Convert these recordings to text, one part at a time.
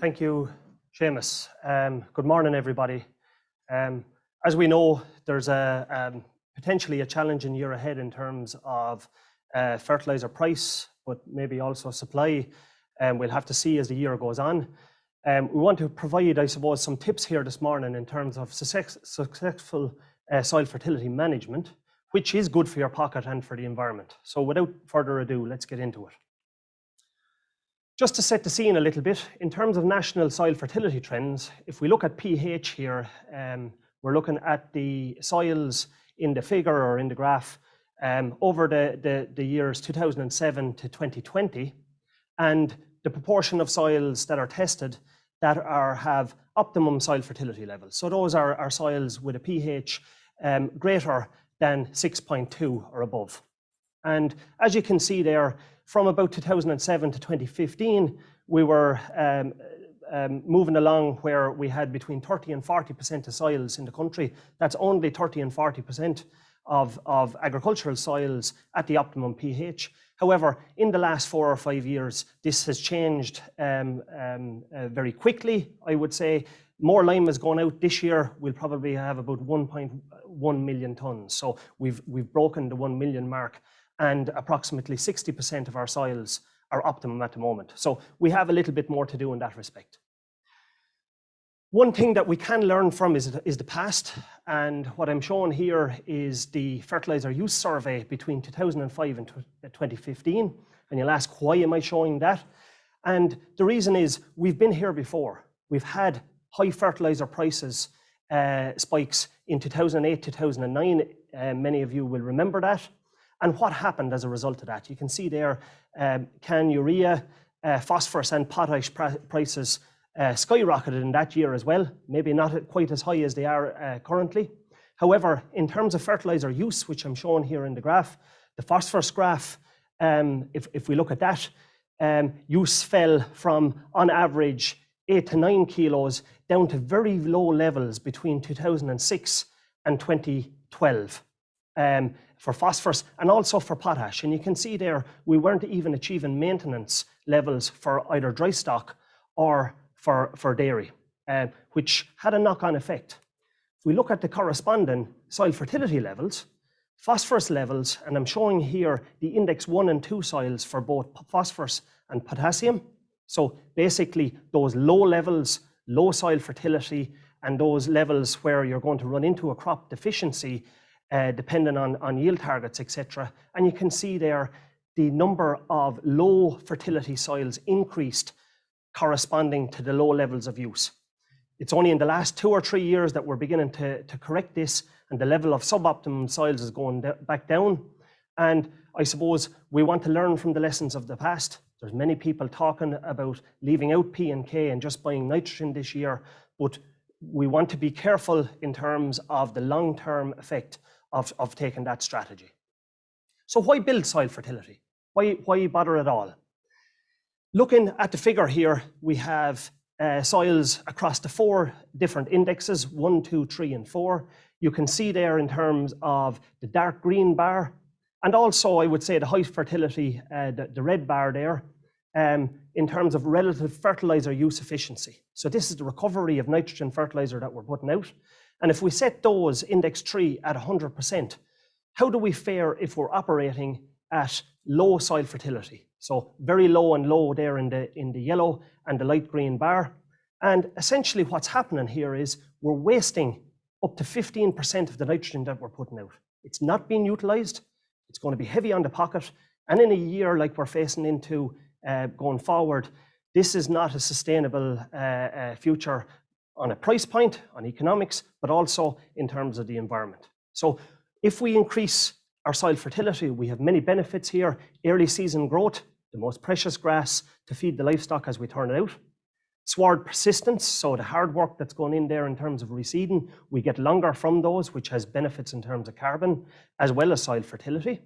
Thank you, Seamus. Good morning, everybody. As we know, there's potentially a challenging year ahead in terms of fertiliser price, but maybe also supply. We'll have to see as the year goes on. We want to provide, I suppose, some tips here this morning in terms of successful soil fertility management, which is good for your pocket and for the environment. So without further ado, let's get into it. Just to set the scene a little bit, in terms of national soil fertility trends, if we look at pH here, we're looking at the soils in the figure or in the graph over the years 2007 to 2020, and the proportion of soils that are tested that have optimum soil fertility levels. So those are soils with a pH greater than 6.2 or above. And as you can see there, from about 2007 to 2015, we were moving along where we had between 30 and 40% of soils in the country. That's only 30 and 40% of agricultural soils at the optimum pH. However, in the last 4 or 5 years, this has changed very quickly, I would say. More lime has gone out this year. We'll probably have about 1.1 million tonnes. So we've broken the 1 million mark, and approximately 60% of our soils are optimum at the moment. So we have a little bit more to do in that respect. One thing that we can learn from is the past, and what I'm showing here is the fertiliser use survey between 2005 and 2015. And you'll ask, why am I showing that? And the reason is, we've been here before. We've had high fertiliser prices spikes in 2008, 2009. Many of you will remember that. And what happened as a result of that? You can see there, can urea, phosphorus and potash prices skyrocketed in that year as well, maybe not quite as high as they are currently. However, in terms of fertiliser use, which I'm showing here in the graph, the phosphorus graph, if we look at that, use fell from, on average, 8 to 9 kilos down to very low levels between 2006 and 2012. For phosphorus and also for potash. And you can see there, we weren't even achieving maintenance levels for either dry stock or for dairy, which had a knock-on effect. If we look at the corresponding soil fertility levels, phosphorus levels, and I'm showing here the index 1 and 2 soils for both phosphorus and potassium. So basically those low levels, low soil fertility, and those levels where you're going to run into a crop deficiency depending on yield targets, etc. And you can see there the number of low fertility soils increased corresponding to the low levels of use. It's only in the last 2 or 3 years that we're beginning to correct this, and the level of suboptimum soils is going back down. And I suppose we want to learn from the lessons of the past. There's many people talking about leaving out P and K and just buying nitrogen this year, but we want to be careful in terms of the long-term effect of taking that strategy. So why build soil fertility? Why bother at all? Looking at the figure here, we have soils across the 4 different indexes, 1, 2, 3, and 4. You can see there in terms of the dark green bar, and also I would say the high fertility, the red bar there, in terms of relative fertiliser use efficiency. So this is the recovery of nitrogen fertiliser that we're putting out. And if we set those index 3 at 100%, how do we fare if we're operating at low soil fertility? So very low and low there in the yellow and the light green bar. And essentially what's happening here is we're wasting up to 15% of the nitrogen that we're putting out. It's not being utilised. It's going to be heavy on the pocket. And in a year like we're facing into going forward, this is not a sustainable future on a price point, on economics, but also in terms of the environment. So if we increase our soil fertility, we have many benefits here. Early season growth, the most precious grass to feed the livestock as we turn it out. Sward persistence, so the hard work that's going in there in terms of reseeding, we get longer from those, which has benefits in terms of carbon, as well as soil fertility.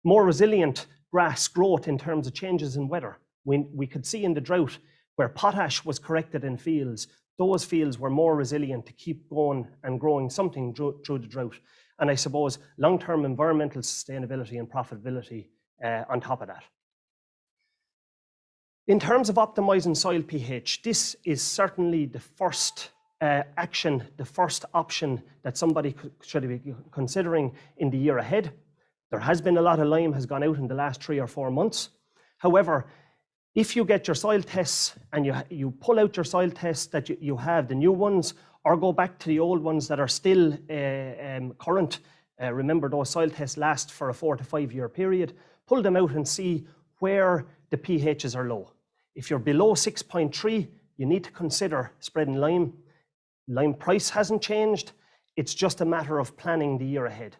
More resilient grass growth in terms of changes in weather. We could see in the drought where potash was corrected in fields, those fields were more resilient to keep going and growing something through the drought. And I suppose long-term environmental sustainability and profitability on top of that. In terms of optimising soil pH, this is certainly the first action, the first option that somebody should be considering in the year ahead. There has been a lot of lime has gone out in the last 3 or 4 months. However, if you get your soil tests and you pull out your soil tests that you have, the new ones, or go back to the old ones that are still current, remember those soil tests last for a 4 to 5 year period, pull them out and see where the pHs are low. If you're below 6.3, you need to consider spreading lime. Lime price hasn't changed. It's just a matter of planning the year ahead.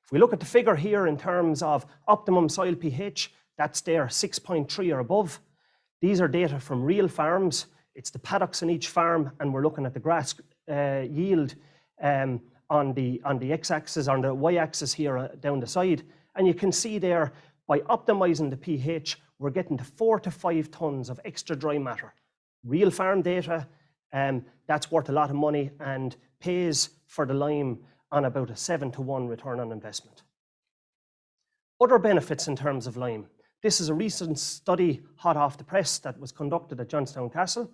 If we look at the figure here in terms of optimum soil pH, that's there 6.3 or above. These are data from real farms. It's the paddocks in each farm, and we're looking at the grass yield on the x-axis, on the y-axis here down the side. And you can see there, by optimizing the pH, we're getting to 4 to 5 tons of extra dry matter. Real farm data, that's worth a lot of money and pays for the lime on about a 7-to-1 return on investment. Other benefits in terms of lime. This is a recent study, hot off the press, that was conducted at Johnstown Castle,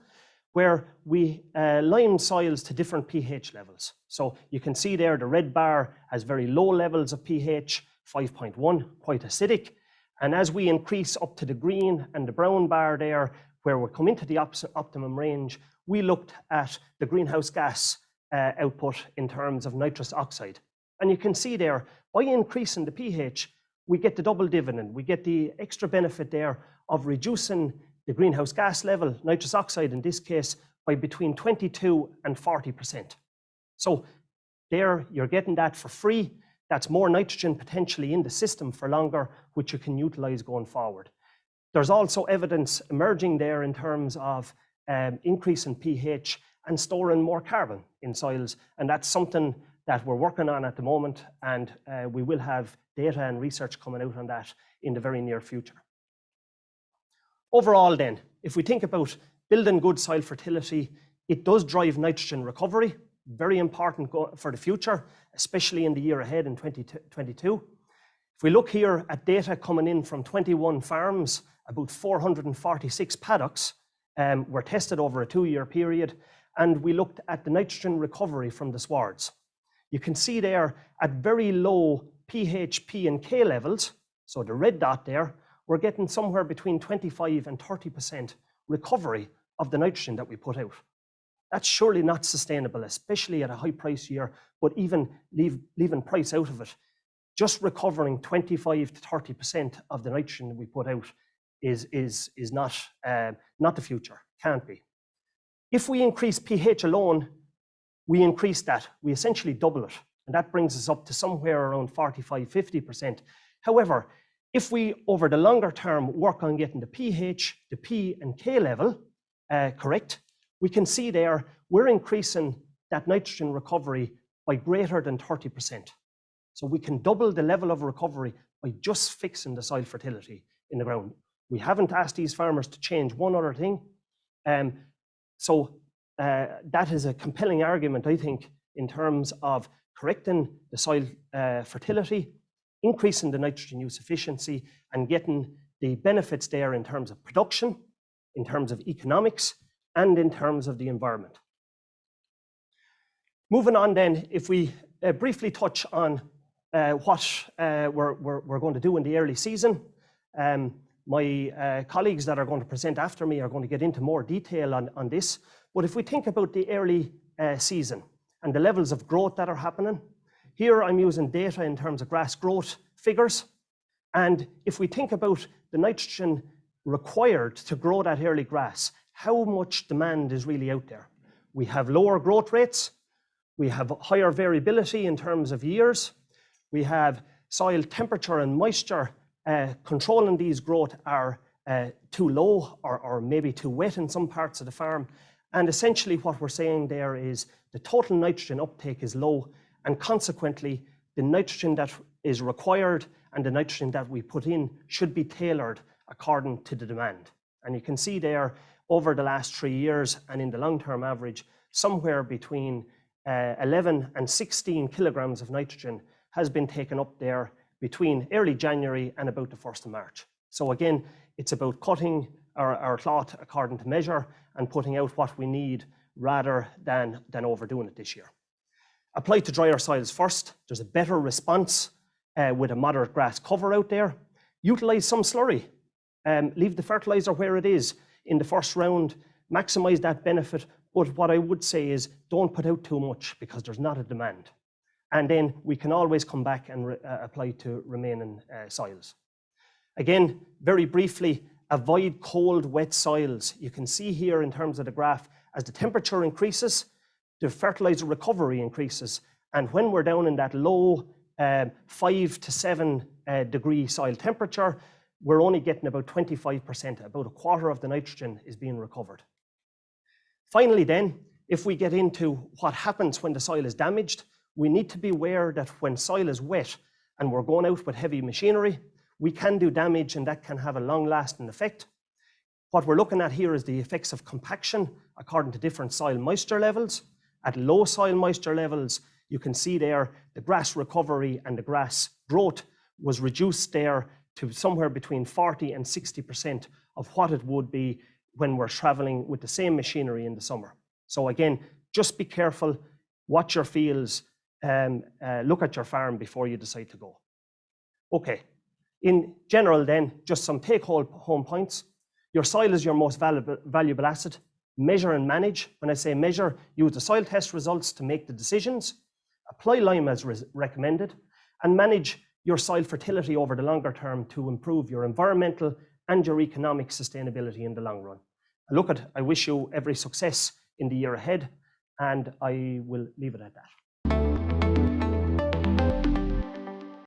where we limed soils to different pH levels. So you can see there the red bar has very low levels of pH, 5.1, quite acidic. And as we increase up to the green and the brown bar there, where we come into the optimum range, we looked at the greenhouse gas output in terms of nitrous oxide. And you can see there, by increasing the pH, we get the double dividend. We get the extra benefit there of reducing the greenhouse gas level, nitrous oxide in this case, by between 22 and 40%. So there you're getting that for free. That's more nitrogen potentially in the system for longer, which you can utilize going forward. There's also evidence emerging there in terms of increase in pH and storing more carbon in soils. And that's something that we're working on at the moment, and we will have data and research coming out on that in the very near future. Overall then, if we think about building good soil fertility, it does drive nitrogen recovery, very important for the future, especially in the year ahead in 2022. If we look here at data coming in from 21 farms, about 446 paddocks were tested over a 2-year period, and we looked at the nitrogen recovery from the swards. You can see there at very low pH, P and K levels, so the red dot there, we're getting somewhere between 25 and 30% recovery of the nitrogen that we put out. That's surely not sustainable, especially at a high price year, but even leaving price out of it, just recovering 25 to 30% of the nitrogen that we put out is not the future, can't be. If we increase pH alone, we increase that, we essentially double it, and that brings us up to somewhere around 45-50%. However, if we, over the longer term, work on getting the pH, the P and K level correct, we can see there we're increasing that nitrogen recovery by greater than 30%. So we can double the level of recovery by just fixing the soil fertility in the ground. We haven't asked these farmers to change one other thing. That is a compelling argument, I think, in terms of correcting the soil fertility, increasing the nitrogen use efficiency, and getting the benefits there in terms of production, in terms of economics, and in terms of the environment. Moving on then, if we briefly touch on what we're going to do in the early season. My colleagues that are going to present after me are going to get into more detail on this. But if we think about the early season and the levels of growth that are happening, here I'm using data in terms of grass growth figures. And if we think about the nitrogen required to grow that early grass, how much demand is really out there? We have lower growth rates. We have higher variability in terms of years. We have soil temperature and moisture controlling these growth are too low or maybe too wet in some parts of the farm. And essentially what we're saying there is the total nitrogen uptake is low, and consequently the nitrogen that is required and the nitrogen that we put in should be tailored according to the demand. And you can see there over the last 3 years and in the long-term average, somewhere between 11 and 16 kilograms of nitrogen has been taken up there between early January and about the 1st of March. So again, it's about cutting our cloth according to measure and putting out what we need rather than overdoing it this year. Apply to drier soils first. There's a better response with a moderate grass cover out there. Utilise some slurry. Leave the fertiliser where it is in the first round. Maximise that benefit. But what I would say is don't put out too much because there's not a demand. And then we can always come back and apply to remaining soils. Again, very briefly, avoid cold, wet soils. You can see here in terms of the graph, as the temperature increases, the fertiliser recovery increases. And when we're down in that low 5 to 7 degree soil temperature, we're only getting about 25%, about a quarter of the nitrogen is being recovered. Finally then, if we get into what happens when the soil is damaged, we need to be aware that when soil is wet and we're going out with heavy machinery, we can do damage and that can have a long-lasting effect. What we're looking at here is the effects of compaction according to different soil moisture levels. At low soil moisture levels, you can see there the grass recovery and the grass growth was reduced there to somewhere between 40 and 60% of what it would be when we're traveling with the same machinery in the summer. So again, just be careful, watch your fields, look at your farm before you decide to go. Okay, in general then, just some take-home points. Your soil is your most valuable asset. Measure and manage. When I say measure, use the soil test results to make the decisions. Apply lime as recommended, and manage your soil fertility over the longer term to improve your environmental and your economic sustainability in the long run. I wish you every success in the year ahead, and I will leave it at that.